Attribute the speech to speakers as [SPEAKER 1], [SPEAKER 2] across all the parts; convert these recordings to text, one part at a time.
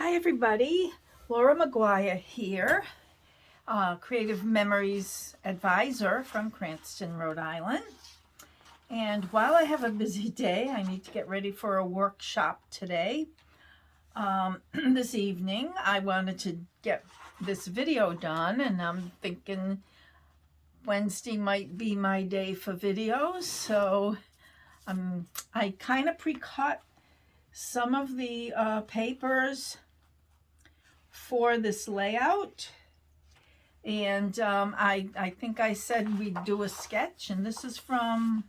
[SPEAKER 1] Hi everybody, Laura McGuire here, Creative Memories Advisor from Cranston, Rhode Island. And while I have a busy day, I need to get ready for a workshop today. This evening, I wanted to get this video done, and I'm thinking Wednesday might be my day for videos. So I kind of pre-cut some of the papers for this layout, and I think I said we'd do a sketch, and this is from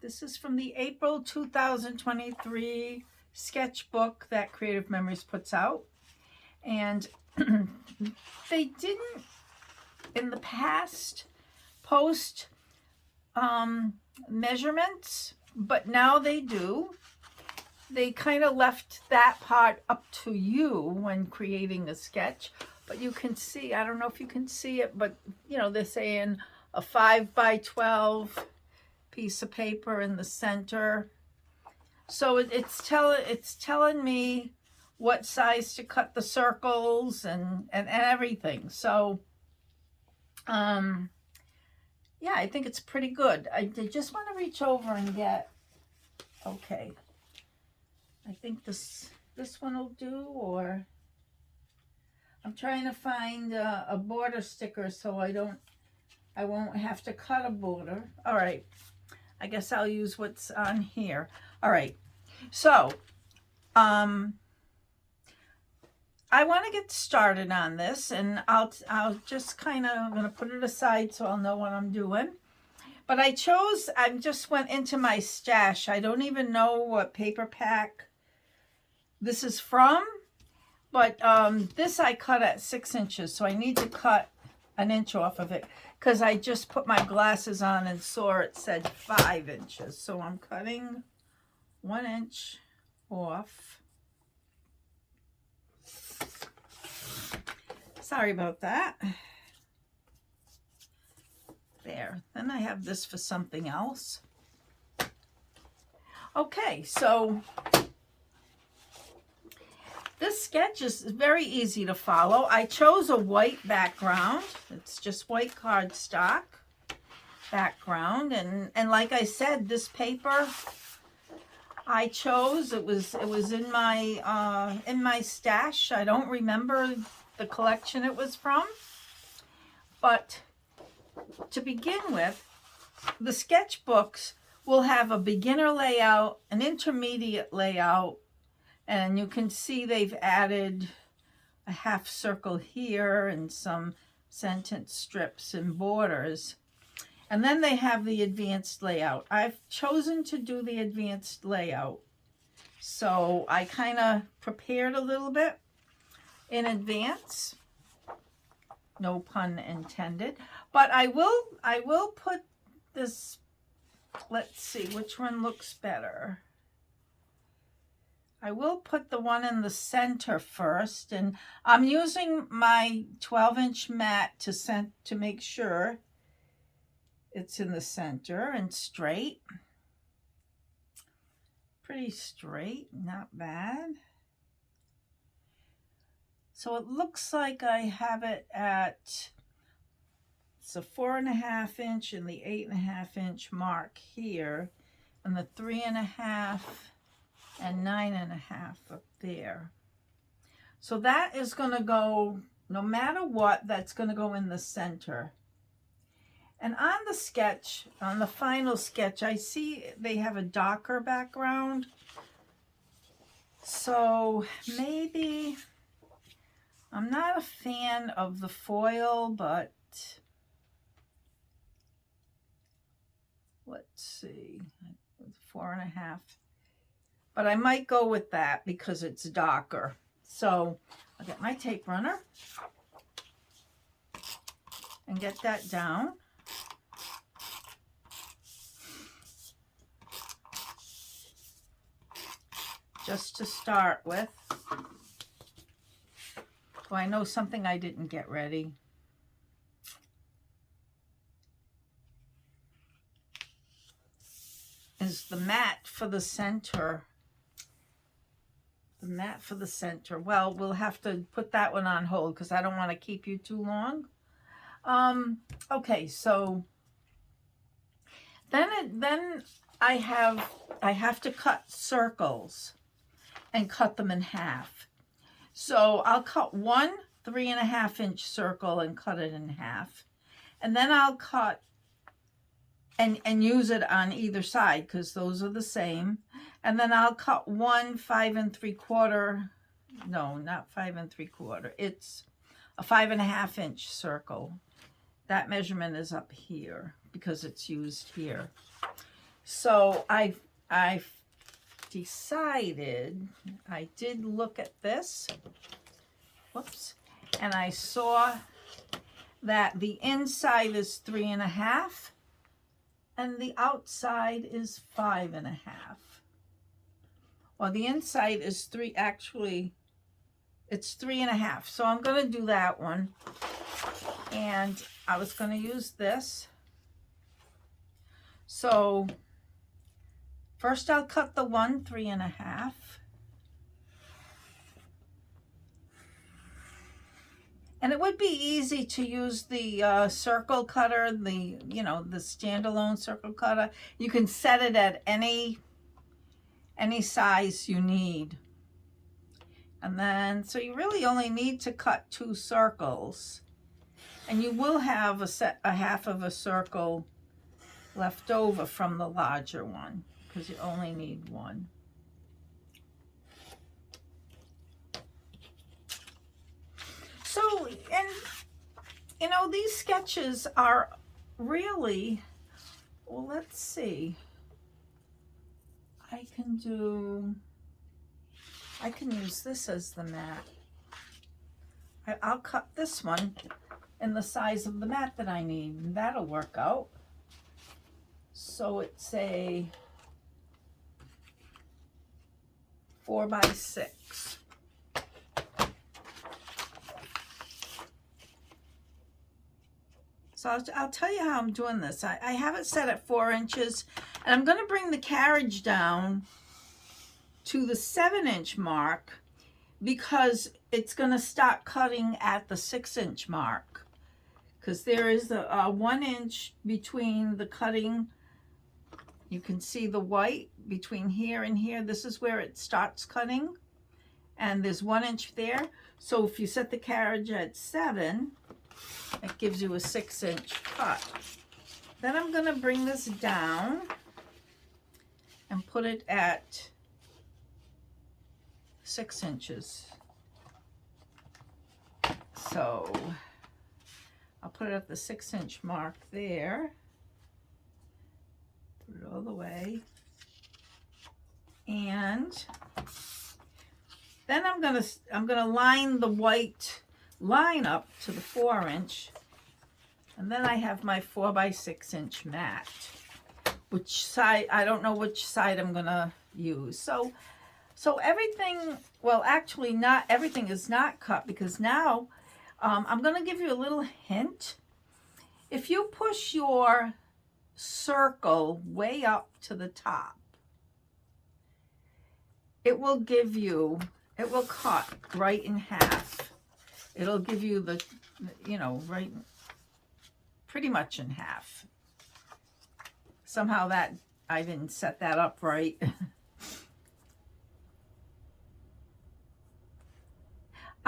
[SPEAKER 1] the April 2023 sketchbook that Creative Memories puts out. And they didn't in the past post measurements, but now they do. They kind of left that part up to you when creating a sketch, but you can see, I don't know if you can see it, but you know, they're saying a 5x12 piece of paper in the center. So it's telling me what size to cut the circles and everything. So yeah, I think it's pretty good. I just want to reach over and get, okay, I think this one will do, or I'm trying to find a border sticker so I won't have to cut a border. All right, I guess I'll use what's on here. All right, so I want to get started on this, and I'll just kind of, I'm going to put it aside so I'll know what I'm doing. But I just went into my stash. I don't even know what paper pack this is from, but this I cut at 6 inches, so I need to cut an inch off of it because I just put my glasses on and saw it said 5 inches. So I'm cutting 1 inch off. Sorry about that. There. Then I have this for something else. Okay, so this sketch is very easy to follow. I chose a white background. It's just white cardstock background, and like I said, this paper I chose, it was in my stash. I don't remember the collection it was from, but to begin with, the sketchbooks will have a beginner layout, an intermediate layout, and you can see they've added a half circle here and some sentence strips and borders. And then they have the advanced layout. I've chosen to do the advanced layout. So I kind of prepared a little bit in advance. No pun intended. But I will put this, let's see, which one looks better. I will put the one in the center first, and I'm using my 12-inch mat to make sure it's in the center and straight. Pretty straight, not bad. So it looks like I have it at, it's a 4.5 inch and the 8.5 inch mark here, and the 3.5 and 9.5 up there. So that is going to go, no matter what, that's going to go in the center. And on the sketch, on the final sketch, I see they have a darker background. So maybe, I'm not a fan of the foil, but let's see, 4.5. But I might go with that because it's darker. So I'll get my tape runner and get that down. Just to start with. Oh, I know something I didn't get ready. Is the mat for the center. the mat for the center. Well, we'll have to put that one on hold because I don't want to keep you too long. Okay, so then I have to cut circles and cut them in half. So I'll cut one 3.5-inch circle and cut it in half. And then I'll cut and use it on either side because those are the same. And then I'll cut one 5 3/4, no, not 5 3/4. It's a 5.5-inch circle. That measurement is up here because it's used here. So I've decided, I did look at this, whoops, and I saw that the inside is 3.5 and the outside is 5.5. Well, the inside is it's 3.5. So I'm going to do that one. And I was going to use this. So first I'll cut the one 3.5. And it would be easy to use the circle cutter, the standalone circle cutter. You can set it at any size you need. And then, so you really only need to cut 2 circles. And you will have a half of a circle left over from the larger one because you only need one. So, and these sketches are really, well, let's see. I can use this as the mat. I'll cut this one in the size of the mat that I need, and that'll work out. So it's a 4x6. So I'll tell you how I'm doing this. I have it set at 4 inches, and I'm going to bring the carriage down to the 7-inch mark because it's going to start cutting at the 6-inch mark. Because there is a 1 inch between the cutting. You can see the white between here and here. This is where it starts cutting. And there's 1 inch there. So if you set the carriage at 7, it gives you a 6-inch cut. Then I'm going to bring this down and put it at 6 inches. So I'll put it at the 6-inch mark there. Put it all the way. And then I'm gonna line the white line up to the 4-inch. And then I have my 4x6-inch mat. Which side, I don't know which side I'm gonna use. So everything, well, actually not everything is not cut because now I'm going to give you a little hint. If you push your circle way up to the top, it will cut right in half. It'll give you the, right, pretty much in half. Somehow I didn't set that up right.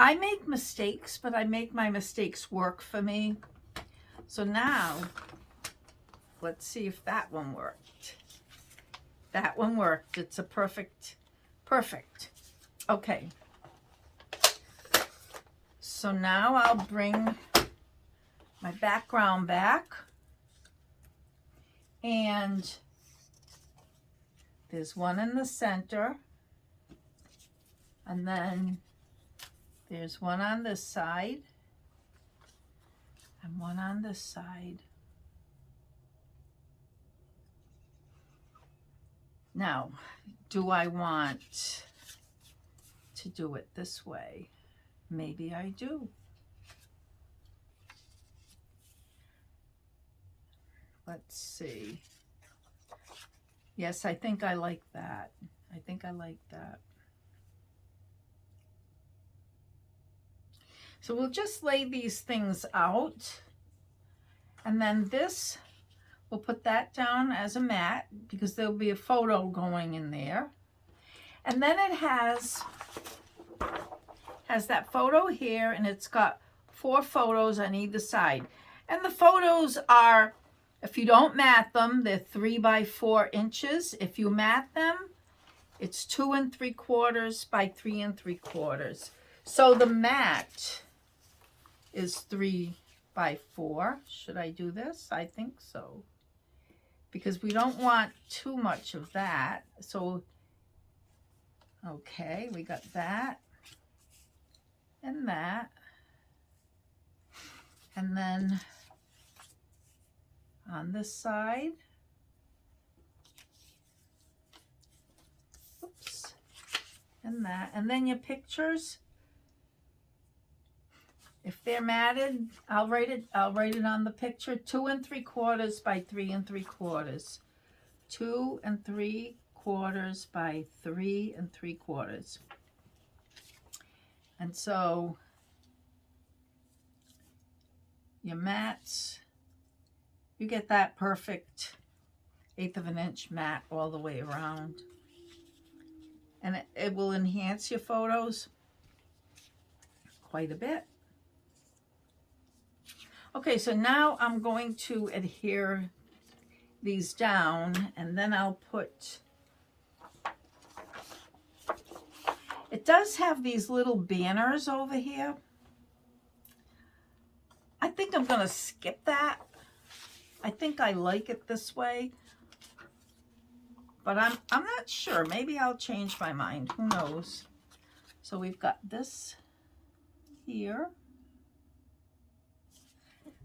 [SPEAKER 1] I make mistakes, but I make my mistakes work for me. So now, let's see if that one worked. That one worked. It's a perfect. Okay. So now I'll bring my background back. And there's one in the center. And then there's one on this side and one on this side. Now, do I want to do it this way? Maybe I do. Let's see. Yes, I think I like that. So we'll just lay these things out. And then this, we'll put that down as a mat because there'll be a photo going in there. And then it has that photo here, and it's got 4 photos on either side. And the photos are, if you don't mat them, they're 3 by 4 inches. If you mat them, it's 2 3/4 by 3 3/4. So the mat is 3 by 4. Should I do this? I think so. Because we don't want too much of that. So, okay, we got that and that. And then on this side, oops, and that. And then your pictures, if they're matted, I'll write it on the picture, 2 3/4 by 3 3/4. 2 3/4 by 3 3/4. And so your mats, you get that perfect 1/8 of an inch mat all the way around. And it will enhance your photos quite a bit. Okay, so now I'm going to adhere these down, and then I'll put, it does have these little banners over here. I think I'm going to skip that. I think I like it this way, but I'm not sure. Maybe I'll change my mind. Who knows? So we've got this here.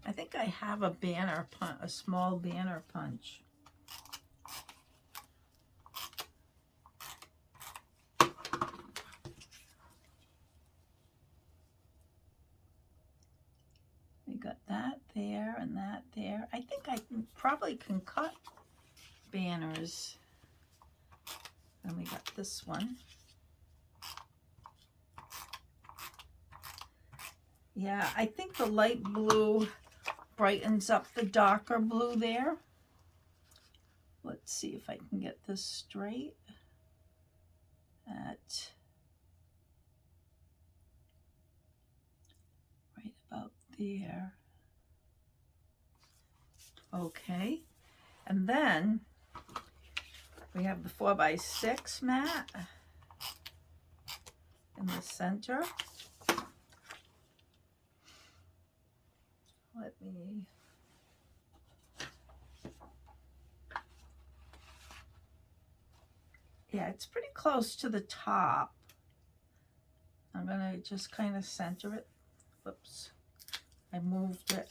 [SPEAKER 1] I think I have a banner, a small banner punch. We got that there and that there. I think I probably can cut banners. And we got this one. Yeah, I think the light blue brightens up the darker blue there. Let's see if I can get this straight. At right about there. Okay, and then we have the 4 by 6 mat in the center. Let me, yeah, it's pretty close to the top. I'm gonna just kind of center it. Whoops, I moved it.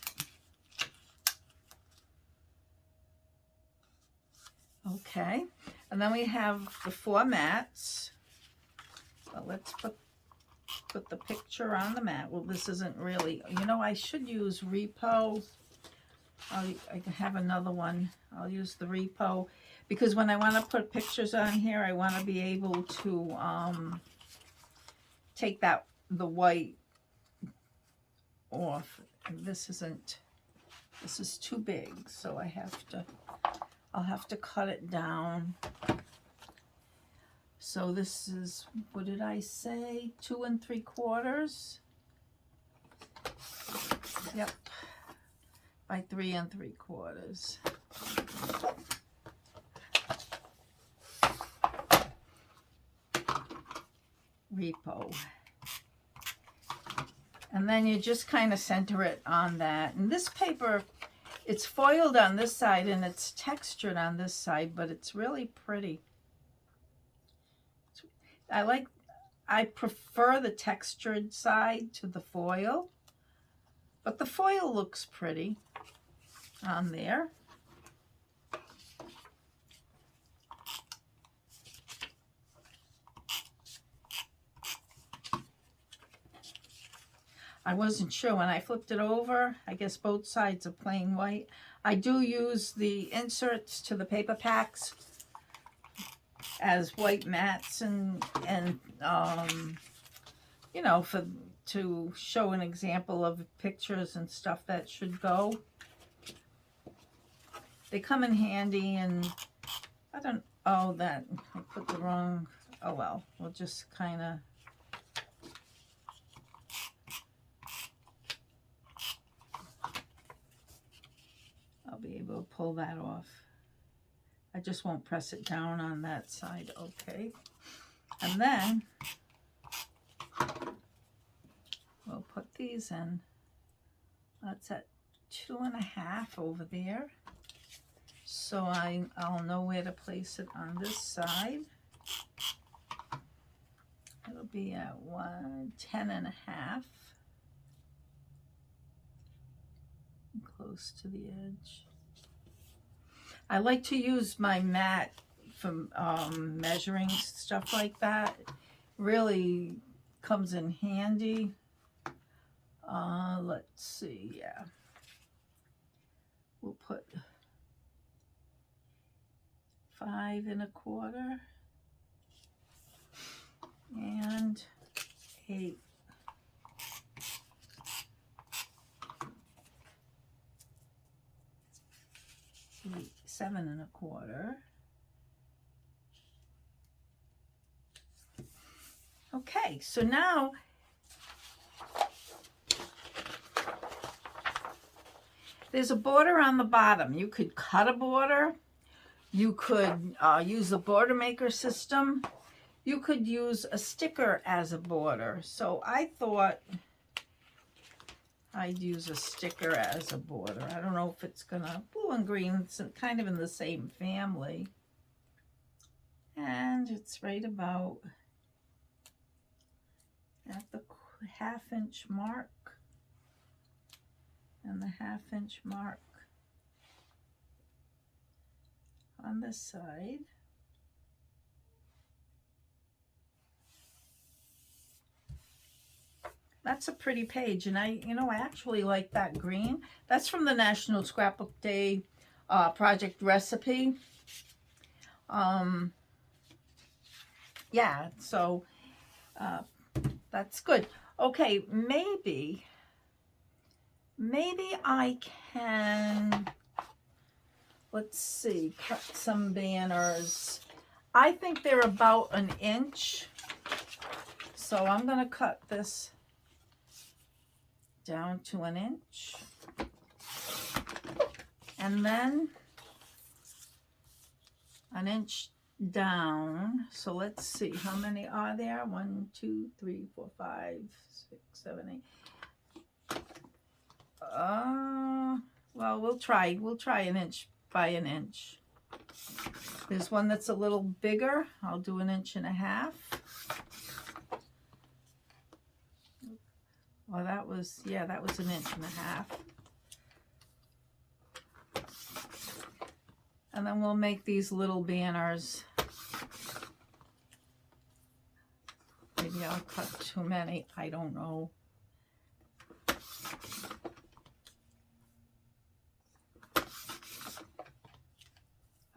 [SPEAKER 1] Okay, and then we have the 4 mats. So let's put the picture on the mat. Well, this isn't really, you know, I should use Repo. I have another one. I'll use the Repo because when I want to put pictures on here, I want to be able to take the white off. And this is too big, so I'll have to cut it down. So this is, what did I say? 2 3/4. Yep. By 3 3/4. Repo. And then you just kind of center it on that. And this paper, it's foiled on this side and it's textured on this side, but it's really pretty. I prefer the textured side to the foil, but the foil looks pretty on there. I wasn't sure when I flipped it over. I guess both sides are plain white. I do use the inserts to the paper packs as white mats and you know, for to show an example of pictures and stuff that should go. They come in handy, and I don't, oh, that, I put the wrong, oh well, we'll just kind of, I'll be able to pull that off. I just won't press it down on that side, okay. And then we'll put these in. That's at 2.5 over there. So I'll know where to place it on this side. It'll be at 10.5. Close to the edge. I like to use my mat for measuring stuff like that. Really comes in handy. Let's see, yeah. We'll put 5.25 and 8. 7.25. Okay, so now there's a border on the bottom. You could cut a border. You could use the border maker system. You could use a sticker as a border. So I thought I'd use a sticker as a border. I don't know if it's gonna, blue and green, it's kind of in the same family. And it's right about at the 1/2 inch mark and the 1/2 inch mark on this side. That's a pretty page, and I actually like that green. That's from the National Scrapbook Day project recipe. Yeah, so that's good. Okay, maybe I can, let's see, cut some banners. I think they're about 1 inch. So I'm going to cut this down to 1 inch. And then 1 inch down. So let's see, how many are there? 1, 2, 3, 4, 5, 6, 7, 8. Well, we'll try 1 inch by 1 inch. There's one that's a little bigger. I'll do 1.5 inches. Well, that was 1.5 inches. And then we'll make these little banners. Maybe I'll cut too many. I don't know.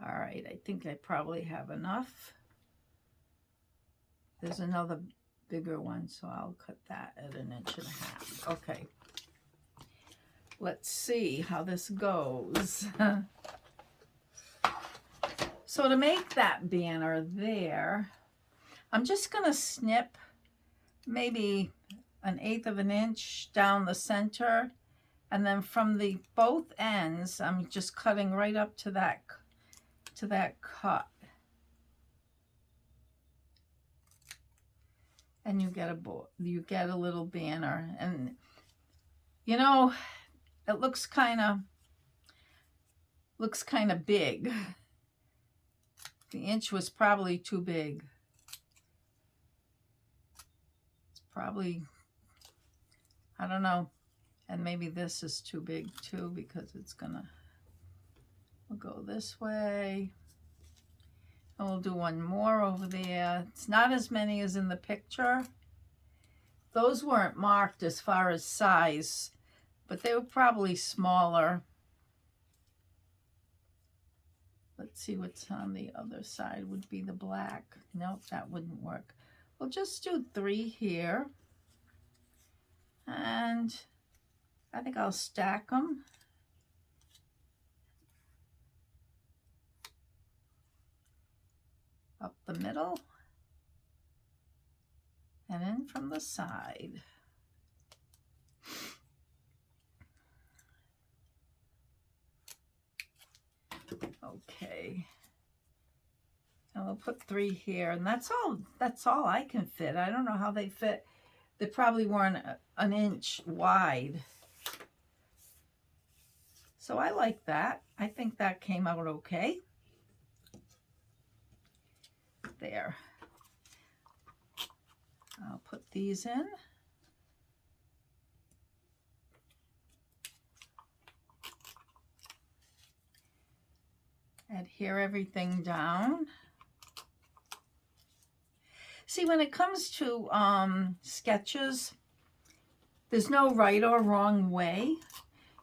[SPEAKER 1] All right, I think I probably have enough. There's another bigger one, so I'll cut that at 1.5 inches. Okay. Let's see how this goes. So to make that banner there, I'm just going to snip maybe 1/8 of an inch down the center, and then from the both ends, I'm just cutting right up to that cut. And you get a little banner, and it looks kind of big. The inch was probably too big. It's probably, I don't know. And maybe this is too big too, because we'll go this way. And we'll do one more over there. It's not as many as in the picture. Those weren't marked as far as size, but they were probably smaller. Let's see what's on the other side. Would be the black. Nope, that wouldn't work. We'll just do 3 here. And I think I'll stack them. Up the middle. And in from the side. Okay. And we'll put 3 here, and that's all I can fit. I don't know how they fit. They probably weren't an inch wide. So I like that. I think that came out okay. There. I'll put these in. Adhere everything down. See, when it comes to sketches, there's no right or wrong way.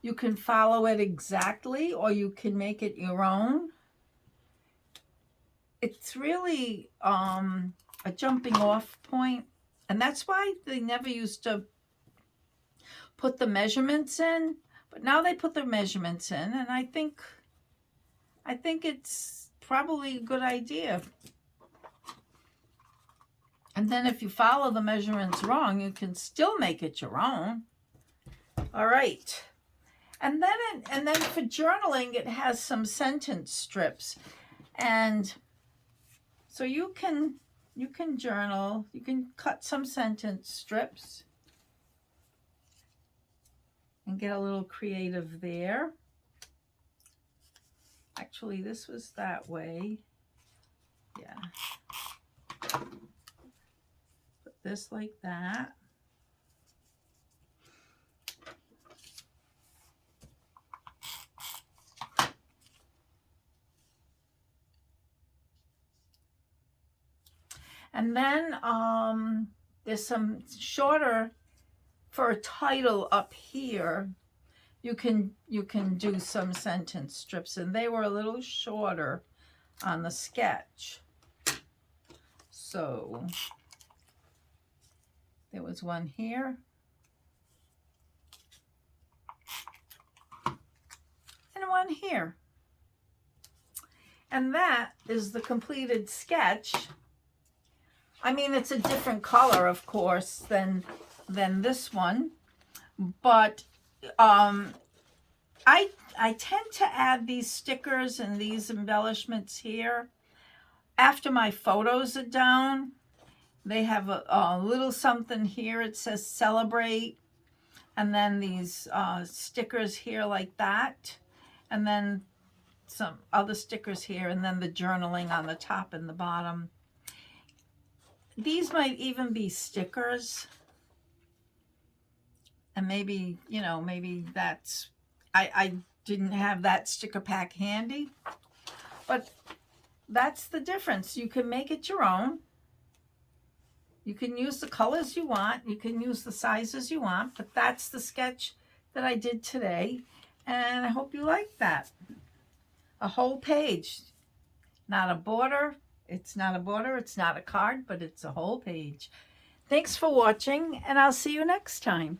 [SPEAKER 1] You can follow it exactly, or you can make it your own. It's really a jumping off point, and that's why they never used to put the measurements in, but now they put the measurements in, and I think it's probably a good idea. And then if you follow the measurements wrong, you can still make it your own. All right. And then for journaling, it has some sentence strips. And so you can journal, you can cut some sentence strips and get a little creative there. Actually, this was that way. Yeah. This like that. And then there's some shorter for a title up here. You can do some sentence strips, and they were a little shorter on the sketch. So there was one here. And one here. And that is the completed sketch. I mean, it's a different color, of course, than this one. But I tend to add these stickers and these embellishments here after my photos are down. They have a little something here. It says celebrate. And then these stickers here like that. And then some other stickers here. And then the journaling on the top and the bottom. These might even be stickers. And maybe, maybe that's... I didn't have that sticker pack handy. But that's the difference. You can make it your own. You can use the colors you want. You can use the sizes you want. But that's the sketch that I did today. And I hope you like that. A whole page. Not a border. It's not a border. It's not a card. But it's a whole page. Thanks for watching. And I'll see you next time.